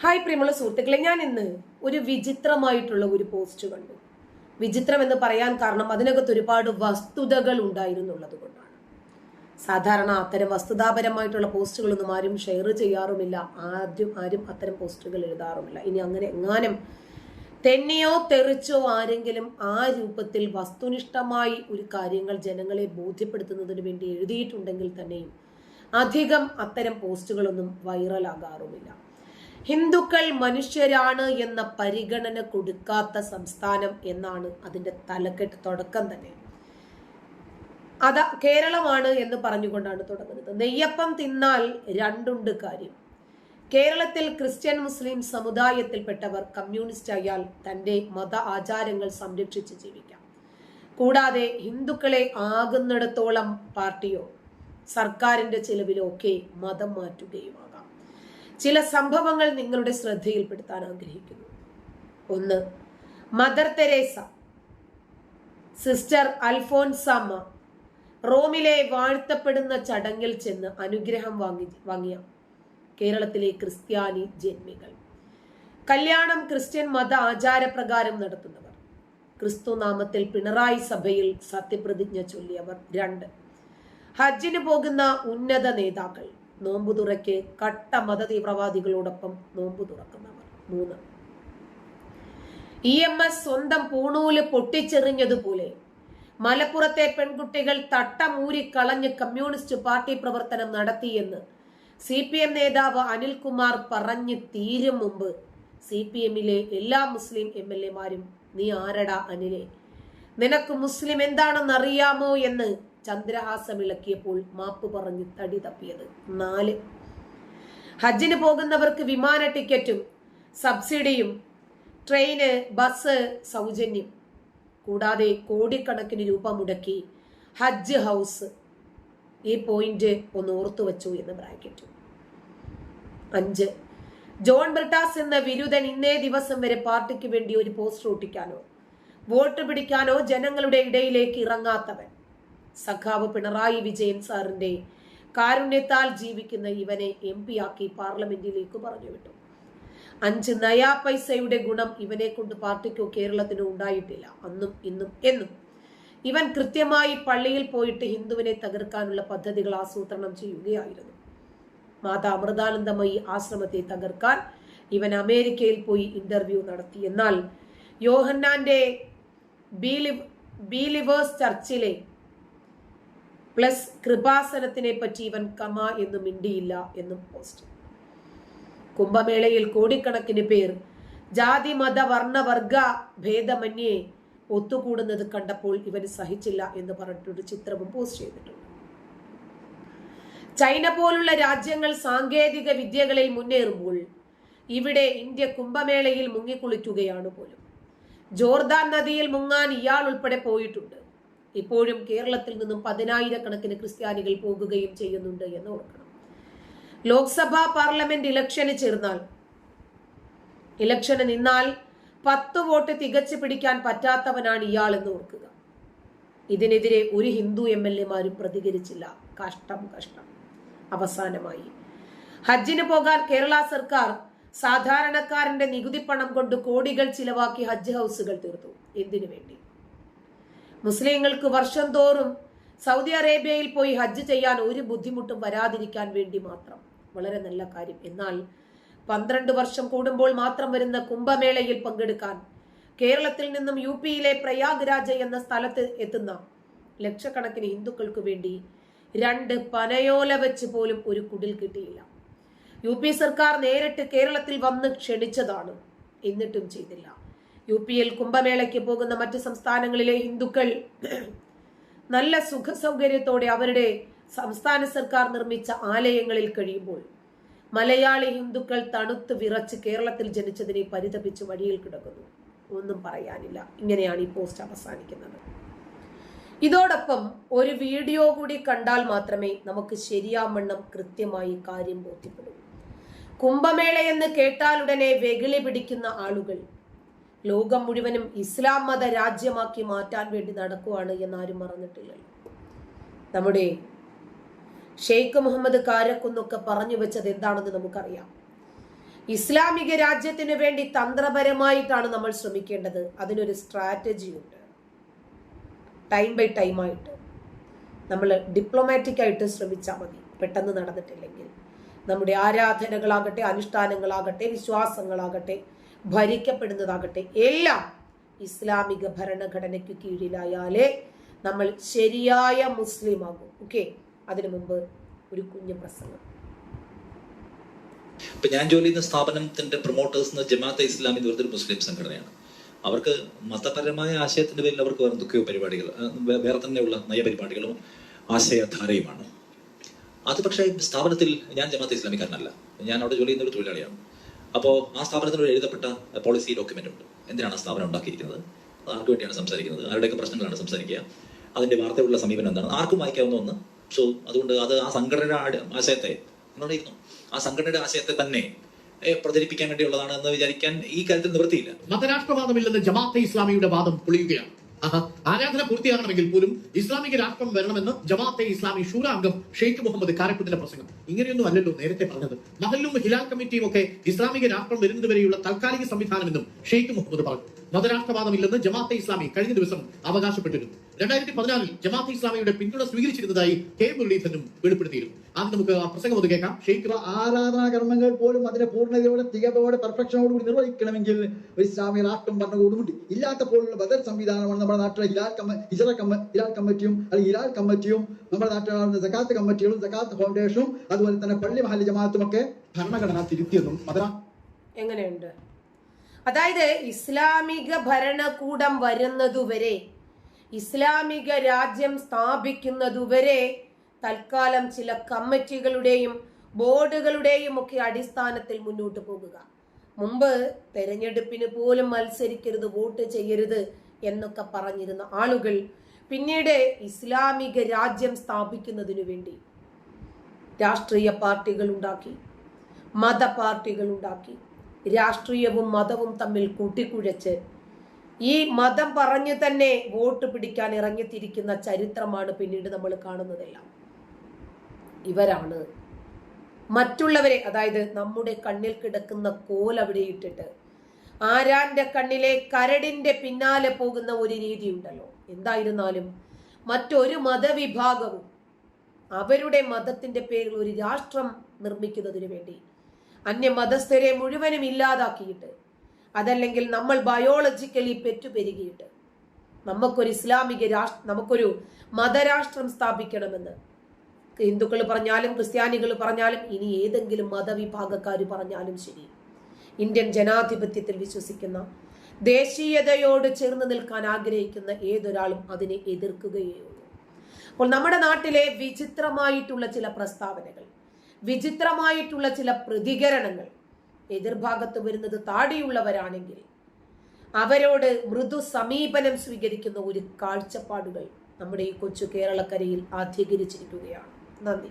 Hi പ്രിയമുള്ള സുഹൃത്തുക്കളെ, ഞാൻ ഇന്ന് ഒരു വിചിത്രമായിട്ടുള്ള ഒരു പോസ്റ്റ് കണ്ടു. വിചിത്രം എന്ന് പറയാൻ കാരണം അതിനകത്ത് ഒരുപാട് വസ്തുതകൾ ഉണ്ടായിരുന്നുള്ളത് കൊണ്ടാണ്. സാധാരണ അത്തരം വസ്തുതാപരമായിട്ടുള്ള പോസ്റ്റുകളൊന്നും ആരും ഷെയർ ചെയ്യാറുമില്ല, ആരും അത്തരം പോസ്റ്റുകൾ എഴുതാറുമില്ല. ഇനി അങ്ങനെ എങ്ങാനും തെന്നിയോ തെറിച്ചോ ആരെങ്കിലും ആ രൂപത്തിൽ വസ്തുനിഷ്ഠമായി ഒരു കാര്യങ്ങൾ ജനങ്ങളെ ബോധ്യപ്പെടുത്തുന്നതിന് വേണ്ടി എഴുതിയിട്ടുണ്ടെങ്കിൽ തന്നെയും അധികം അത്തരം പോസ്റ്റുകളൊന്നും വൈറലാകാറുമില്ല. ഹിന്ദുക്കൾ മനുഷ്യരാണ് എന്ന പരിഗണന കൊടുക്കാത്ത സംസ്ഥാനം എന്നാണ് അതിന്റെ തലക്കെട്ട്. തുടക്കം തന്നെ കേരളമാണ് എന്ന് പറഞ്ഞുകൊണ്ടാണ് തുടങ്ങുന്നത്. നെയ്യപ്പം തിന്നാൽ രണ്ടുണ്ട് കാര്യം. കേരളത്തിൽ ക്രിസ്ത്യൻ മുസ്ലിം സമുദായത്തിൽപ്പെട്ടവർ കമ്മ്യൂണിസ്റ്റ് ആയാൽ തന്റെ മത ആചാരങ്ങൾ സംരക്ഷിച്ച് ജീവിക്കാം. കൂടാതെ ഹിന്ദുക്കളെ ആകുന്നിടത്തോളം പാർട്ടിയോ സർക്കാരിന്റെ ചിലവിലോ ഒക്കെ മതം മാറ്റുകയുമാകാം. ചില സംഭവങ്ങൾ നിങ്ങളുടെ ശ്രദ്ധയിൽപ്പെടുത്താൻ ആഗ്രഹിക്കുന്നു. ഒന്ന്, മദർ തെരേസ, സിസ്റ്റർ അൽഫോൻസാമ്മ റോമിലെ വാഴ്ത്തപ്പെടുന്ന ചടങ്ങിൽ ചെന്ന് അനുഗ്രഹം വാങ്ങിയ കേരളത്തിലെ ക്രിസ്ത്യാനി ജന്മികൾ. കല്യാണം ക്രിസ്ത്യൻ മത ആചാരപ്രകാരം നടത്തുന്നവർ. ക്രിസ്തു നാമത്തിൽ പിണറായി സഭയിൽ സത്യപ്രതിജ്ഞ ചൊല്ലിയവർ. 2, ഹജ്ജിന് പോകുന്ന ഉന്നത നേതാക്കൾ. നോമ്പുതുറയ്ക്ക് കട്ട മത തീവ്രവാദികളോടൊപ്പം നോമ്പു തുറക്കുന്നവർ. 3, EMS സ്വന്തം പൂണൂല് പൊട്ടിച്ചെറിഞ്ഞതുപോലെ മലപ്പുറത്തെ പെൺകുട്ടികൾ തട്ടമൂരി കളഞ്ഞ് കമ്മ്യൂണിസ്റ്റ് പാർട്ടി പ്രവർത്തനം നടത്തിയെന്ന് CPM നേതാവ് അനിൽകുമാർ പറഞ്ഞു തീരും മുമ്പ് CPMലെ എല്ലാ മുസ്ലിം MLA മാരും നീ ആരടാ അനിലെ, നിനക്ക് മുസ്ലിം എന്താണെന്ന് അറിയാമോ എന്ന് ചന്ദ്രഹാസം ഇളക്കിയപ്പോൾ മാപ്പ് പറഞ്ഞ് തടി തപ്പിയത്. 4, ഹജ്ജിന് പോകുന്നവർക്ക് വിമാന ടിക്കറ്റും സബ്സിഡിയും ട്രെയിന് ബസ് സൗജന്യം, കൂടാതെ കോടിക്കണക്കിന് രൂപ മുടക്കി ഹജ്ജ് ഹൗസ്. ഈ പോയിന്റ് ഒന്ന് ഓർത്തു വെച്ചു എന്ന് ബ്രാക്കറ്റ്. 5, ജോൺ ബ്രിട്ടാസ് എന്ന വിരുദ്ധൻ ഇന്നേ ദിവസം വരെ പാർട്ടിക്ക് വേണ്ടി ഒരു പോസ്റ്റർ ഒട്ടിക്കാനോ വോട്ട് പിടിക്കാനോ ജനങ്ങളുടെ ഇടയിലേക്ക് ഇറങ്ങാത്തവൻ. സഖാവ് പിണറായി വിജയൻ സാറിന്റെ കാരുണ്യത്താൽ ജീവിക്കുന്ന ഇവനെ MP ആക്കി പാർലമെന്റിലേക്ക് പറഞ്ഞു വിട്ടു. 5 നയാ പൈസയുടെ ഗുണം ഇവനെ കൊണ്ട് പാർട്ടിക്കോ കേരളത്തിനോ ഉണ്ടായിട്ടില്ല. അന്നും ഇന്നും എന്നും ഇവൻ കൃത്യമായി പള്ളിയിൽ പോയിട്ട് ഹിന്ദുവിനെ തകർക്കാനുള്ള പദ്ധതികൾ ആസൂത്രണം ചെയ്യുകയായിരുന്നു. മാതാ അമൃതാനന്ദമയി ആശ്രമത്തെ തകർക്കാൻ ഇവൻ അമേരിക്കയിൽ പോയി ഇന്റർവ്യൂ നടത്തി. എന്നാൽ യോഹന്നാന്റെ ബിലീവേഴ്സ് ചർച്ചിലെ പ്ലസ് കൃപാസനത്തിനെ പറ്റി ഇവൻ കമ എന്നും മിണ്ടിയില്ല എന്നും പോസ്റ്റ്. കുംഭമേളയിൽ കോടിക്കണക്കിന് പേർ ജാതി മത വർണ്ണ വർഗ ഭേദമന്യേ ഒത്തുകൂടുന്നത് കണ്ടപ്പോൾ ഇവന് സഹിച്ചില്ല എന്ന് പറഞ്ഞിട്ടൊരു ചിത്രവും പോസ്റ്റ് ചെയ്തിട്ടുണ്ട്. ചൈന പോലുള്ള രാജ്യങ്ങൾ സാങ്കേതിക വിദ്യകളിൽ മുന്നേറുമ്പോൾ ഇവിടെ ഇന്ത്യ കുംഭമേളയിൽ മുങ്ങിക്കുളിക്കുകയാണ് പോലും. ജോർദാൻ നദിയിൽ മുങ്ങാൻ ഇയാൾ ഉൾപ്പെടെ പോയിട്ടുണ്ട്. ഇപ്പോഴും കേരളത്തിൽ നിന്നും 10,000-കണക്കിന് ക്രിസ്ത്യാനികൾ പോകുകയും ചെയ്യുന്നുണ്ട് എന്ന് ഓർക്കണം. ലോക്സഭാ പാർലമെന്റ് ഇലക്ഷന് നിന്നാൽ 10 വോട്ട് തികച്ചു പിടിക്കാൻ പറ്റാത്തവനാണ് ഇയാൾ എന്ന് ഓർക്കുക. ഇതിനെതിരെ ഒരു ഹിന്ദു MLA-മാരും പ്രതികരിച്ചില്ല. കഷ്ടം. അവസാനമായി ഹജ്ജിന് പോകാൻ കേരള സർക്കാർ സാധാരണക്കാരന്റെ നികുതി പണം കൊണ്ട് കോടികൾ ചിലവാക്കി ഹജ്ജ് ഹൗസുകൾ തീർത്തു. എന്തിനു വേണ്ടി? മുസ്ലിങ്ങൾക്ക് വർഷം തോറും സൗദി അറേബ്യയിൽ പോയി ഹജ്ജ് ചെയ്യാൻ ഒരു ബുദ്ധിമുട്ടും വരാതിരിക്കാൻ വേണ്ടി മാത്രം. വളരെ നല്ല കാര്യം. എന്നാൽ 12 വർഷം കൂടുമ്പോൾ മാത്രം വരുന്ന കുംഭമേളയിൽ പങ്കെടുക്കാൻ കേരളത്തിൽ നിന്നും UP-യിലെ പ്രയാഗ്രാജ് എന്ന സ്ഥലത്ത് എത്തുന്ന ലക്ഷക്കണക്കിന് ഹിന്ദുക്കൾക്ക് വേണ്ടി 2 പനയോല വെച്ച് പോലും ഒരു കുടിൽ കിട്ടിയില്ല. UP സർക്കാർ നേരിട്ട് കേരളത്തിൽ വന്ന് ക്ഷണിച്ചതാണ്, എന്നിട്ടും ചെയ്തില്ല. UP-യിൽ കുംഭമേളയ്ക്ക് പോകുന്ന മറ്റ് സംസ്ഥാനങ്ങളിലെ ഹിന്ദുക്കൾ നല്ല സുഖ സൗകര്യത്തോടെ അവരുടെ സംസ്ഥാന സർക്കാർ നിർമ്മിച്ച ആലയങ്ങളിൽ കഴിയുമ്പോൾ മലയാളി ഹിന്ദുക്കൾ തണുത്ത് വിറച്ച് കേരളത്തിൽ ജനിച്ചതിനെ പരിതപിച്ച് വഴിയിൽ കിടക്കുന്നു. ഒന്നും പറയാനില്ല. ഇങ്ങനെയാണ് ഈ പോസ്റ്റ് അവസാനിക്കുന്നത്. ഇതോടൊപ്പം ഒരു വീഡിയോ കൂടി കണ്ടാൽ മാത്രമേ നമുക്ക് ശരിയാവണ്ണം കൃത്യമായി കാര്യം ബോധ്യപ്പെടൂ. കുംഭമേള എന്ന് കേട്ടാലുടനെ വെകിളി പിടിക്കുന്ന ആളുകൾ ലോകം മുഴുവനും ഇസ്ലാം മത രാജ്യമാക്കി മാറ്റാൻ വേണ്ടി നടക്കുവാണ് എന്നാരും മറന്നിട്ടില്ലല്ലോ. നമ്മുടെ ഷെയ്ഖ് മുഹമ്മദ് കാരക്കുന്നൊക്കെ പറഞ്ഞു വെച്ചത് എന്താണെന്ന് നമുക്കറിയാം. ഇസ്ലാമിക രാജ്യത്തിന് വേണ്ടി തന്ത്രപരമായിട്ടാണ് നമ്മൾ ശ്രമിക്കേണ്ടത്. അതിനൊരു സ്ട്രാറ്റജി ഉണ്ട്. ടൈം ബൈ ടൈം ആയിട്ട് നമ്മൾ ഡിപ്ലോമാറ്റിക് ആയിട്ട് ശ്രമിച്ചാൽ മതി. പെട്ടെന്ന് നടന്നിട്ടില്ലെങ്കിൽ നമ്മുടെ ആരാധനകളാകട്ടെ, അനുഷ്ഠാനങ്ങളാകട്ടെ, വിശ്വാസങ്ങളാകട്ടെ, ഭരിക്കപ്പെടുന്നതാകട്ടെ എല്ലാം ഇസ്ലാമിക ഭരണഘടനയ്ക്ക് കീഴിലായാലേ നമ്മൾ ശരിയായ മുസ്ലിം ആകും. ഓക്കെ, അതിനു മുമ്പ് ഒരു കുഞ്ഞു പ്രസംഗം. ഇപ്പൊ ഞാൻ ജോലി ചെയ്യുന്ന സ്ഥാപനത്തിന്റെ പ്രൊമോട്ടേഴ്സ് ജമാഅത്തെ ഇസ്ലാമി എന്ന് പറഞ്ഞൊരു മുസ്ലിം സംഘടനയാണ്. അവർക്ക് മതപരമായ ആശയത്തിന്റെ പേരിൽ അവർക്ക് വേറെ എന്തൊക്കെയോ പരിപാടികൾ, വേറെ തന്നെയുള്ള നയപരിപാടികളും ആശയധാരയുമാണ്. അത് പക്ഷേ സ്ഥാപനത്തിൽ ഞാൻ ജമാഅത്തെ ഇസ്ലാമിക്കാരനല്ല, ഞാൻ അവിടെ ജോലി ചെയ്യുന്ന ഒരു തൊഴിലാളിയാണ്. അപ്പോൾ ആ സ്ഥാപനത്തിനോട് എഴുതപ്പെട്ട പോളിസി ഡോക്യുമെന്റ് ഉണ്ട്. എന്തിനാണ് ആ സ്ഥാപനം ഉണ്ടാക്കിയിരിക്കുന്നത്, ആർക്ക് വേണ്ടിയാണ് സംസാരിക്കുന്നത്, ആരുടെയൊക്കെ പ്രശ്നങ്ങളാണ് സംസാരിക്കുക, അതിന്റെ വാർത്തയുള്ള സമീപനം എന്താണ്, ആർക്കും വായിക്കാവുന്ന ഒന്ന്. സോ അതുകൊണ്ട് അത് ആ സംഘടനയുടെ ആശയത്തെ എന്നോടിയിരുന്നു, ആ സംഘടനയുടെ ആശയത്തെ തന്നെ പ്രചരിപ്പിക്കാൻ വേണ്ടിയുള്ളതാണ് എന്ന് വിചാരിക്കാൻ ഈ കാര്യത്തിൽ നിവൃത്തിയില്ല. മതരാഷ്ട്രവാദമില്ലെന്ന് ജമാഅത്തെ ഇസ്ലാമിയുടെ വാദം പൊളിയുകയാണ്. ആരാധന പൂർത്തിയാകണമെങ്കിൽ പോലും ഇസ്ലാമിക രാഷ്ട്രം വരണമെന്ന് ജമാഅത്തെ ഇസ്ലാമി ഷൂറ അംഗം ഷെയ്ഖ് മുഹമ്മദ് കാരക്കുത്തിന്റെ പ്രസംഗം. ഇങ്ങനെയൊന്നും അല്ലല്ലോ നേരത്തെ പറഞ്ഞത്. മഹല്ലും ഹിലാൽ കമ്മിറ്റിയും ഒക്കെ ഇസ്ലാമിക രാഷ്ട്രം വരുന്നതുവരെയുള്ള താൽക്കാലിക സംവിധാനമെന്നും ഷെയ്ഖ് മുഹമ്മദ് പറഞ്ഞു. മതരാഷ്ട്രവാദമില്ലെന്ന് ജമാഅത്തെ ഇസ്ലാമി കഴിഞ്ഞ ദിവസം അവകാശപ്പെട്ടിരുന്നു. 2014 ജമാഅത്തെ ഇസ്ലാമിയുടെ പിന്തുണ സ്വീകരിച്ചിരുന്നതായി കെ മുരളീധരനും വെളിപ്പെടുത്തിയിരുന്നു. ആദ്യം നമുക്ക് ആ പ്രസംഗം ഒന്ന് കേൾക്കാം. ഷെയ്ഖ് ആരാധനാ കർമ്മങ്ങൾ പോലും അതിനെ പൂർണ്ണതയോടെ തികവോടെ പെർഫെക്ഷനോടുകൂടി നിർവഹിക്കണമെങ്കിൽ ഒരു ഇസ്ലാമിക രാഷ്ട്രം ഭരണകൂടമുണ്ട്. ഇല്ലാത്തപ്പോഴുള്ള ബദൽ സംവിധാനമാണ് നമ്മുടെ നാട്ടിലെ ഹിലാൽ കമ്മിറ്റിയും അല്ലെങ്കിൽ ഹിലാൽ കമ്മിറ്റിയും നമ്മുടെ നാട്ടിലെ സകാത്ത് കമ്മിറ്റികളും സകാത്ത് ഫൗണ്ടേഷനും അതുപോലെ തന്നെ പള്ളി മഹല്ല് ജമാഅത്തും ഒക്കെ ഭരണഘടന തിരുത്തിയെന്നും എങ്ങനെയുണ്ട്? അതായത് ഇസ്ലാമിക ഭരണകൂടം വരുന്നതുവരെ, ഇസ്ലാമിക രാജ്യം സ്ഥാപിക്കുന്നതുവരെ തൽക്കാലം ചില കമ്മിറ്റികളുടെയും ബോർഡുകളുടെയും ഒക്കെ അടിസ്ഥാനത്തിൽ മുന്നോട്ട് പോകുക. മുമ്പ് തെരഞ്ഞെടുപ്പിന് പോലും മത്സരിക്കരുത്, വോട്ട് ചെയ്യരുത് എന്നൊക്കെ പറഞ്ഞിരുന്ന ആളുകൾ പിന്നീട് ഇസ്ലാമിക രാജ്യം സ്ഥാപിക്കുന്നതിനു വേണ്ടി രാഷ്ട്രീയ പാർട്ടികൾ ഉണ്ടാക്കി, മതപാർട്ടികൾ ഉണ്ടാക്കി, രാഷ്ട്രീയവും മതവും തമ്മിൽ കൂട്ടിക്കുഴച്ച് ഈ മതം പറഞ്ഞു തന്നെ വോട്ട് പിടിക്കാൻ ഇറങ്ങിത്തിരിക്കുന്ന ചരിത്രമാണ് പിന്നീട് നമ്മൾ കാണുന്നതെല്ലാം. ഇവരാണ് മറ്റുള്ളവരെ, അതായത് നമ്മുടെ കണ്ണിൽ കിടക്കുന്ന കോൽ അവിടെ ഇട്ടിട്ട് ആരാന്റെ കണ്ണിലെ കരടിന്റെ പിന്നാലെ പോകുന്ന ഒരു രീതി ഉണ്ടല്ലോ. എന്തായിരുന്നാലും മറ്റൊരു മതവിഭാഗവും അവരുടെ മതത്തിന്റെ പേരിൽ ഒരു രാഷ്ട്രം നിർമ്മിക്കുന്നതിന് വേണ്ടി അന്യമതസ്ഥരെ മുഴുവനും ഇല്ലാതാക്കിയിട്ട്, അതല്ലെങ്കിൽ നമ്മൾ ബയോളജിക്കലി പെറ്റുപെരുകിയിട്ട് നമുക്കൊരു നമുക്കൊരു മതരാഷ്ട്രം സ്ഥാപിക്കണമെന്ന് ഹിന്ദുക്കൾ പറഞ്ഞാലും ക്രിസ്ത്യാനികൾ പറഞ്ഞാലും ഇനി ഏതെങ്കിലും മതവിഭാഗക്കാർ പറഞ്ഞാലും ശരി, ഇന്ത്യൻ ജനാധിപത്യത്തിൽ വിശ്വസിക്കുന്ന, ദേശീയതയോട് ചേർന്ന് നിൽക്കാൻ ആഗ്രഹിക്കുന്ന ഏതൊരാളും അതിനെ എതിർക്കുകയേ ഉള്ളൂ. അപ്പോൾ നമ്മുടെ നാട്ടിലെ വിചിത്രമായിട്ടുള്ള ചില പ്രസ്താവനകൾ, വിചിത്രമായിട്ടുള്ള ചില പ്രതികരണങ്ങൾ എതിർഭാഗത്ത് വരുന്നത് താടിയുള്ളവരാണെങ്കിൽ അവരോട് മൃദു സമീപനം സ്വീകരിക്കുന്ന ഒരു കാഴ്ചപ്പാടുകൾ നമ്മുടെ ഈ കൊച്ചു കേരളക്കരയിൽ അധികരിച്ചിരിക്കുകയാണ്. നന്ദി.